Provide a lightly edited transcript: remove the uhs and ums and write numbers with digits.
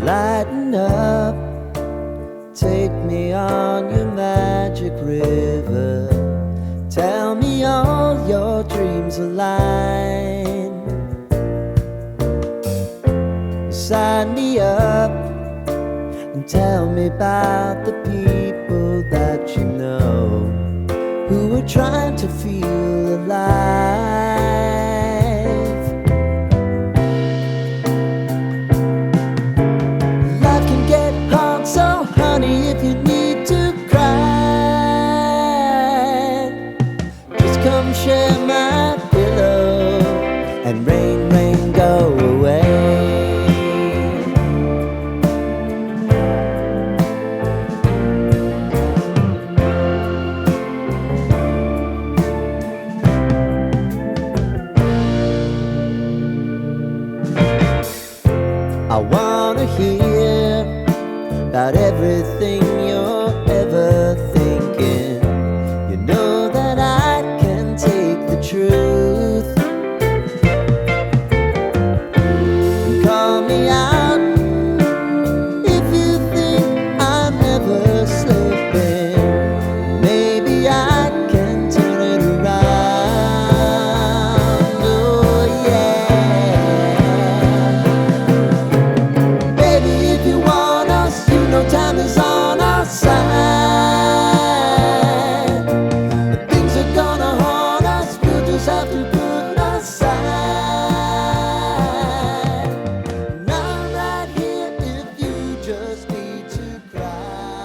Lighten up, take me on your magic river. Tell me all your dreams align. Sign me up and tell me about the people that you know who are trying to feel alive. Life can get hard, so honey, if you need to cry, just come share my pillow and rain, rain, go away. I wanna hear about everything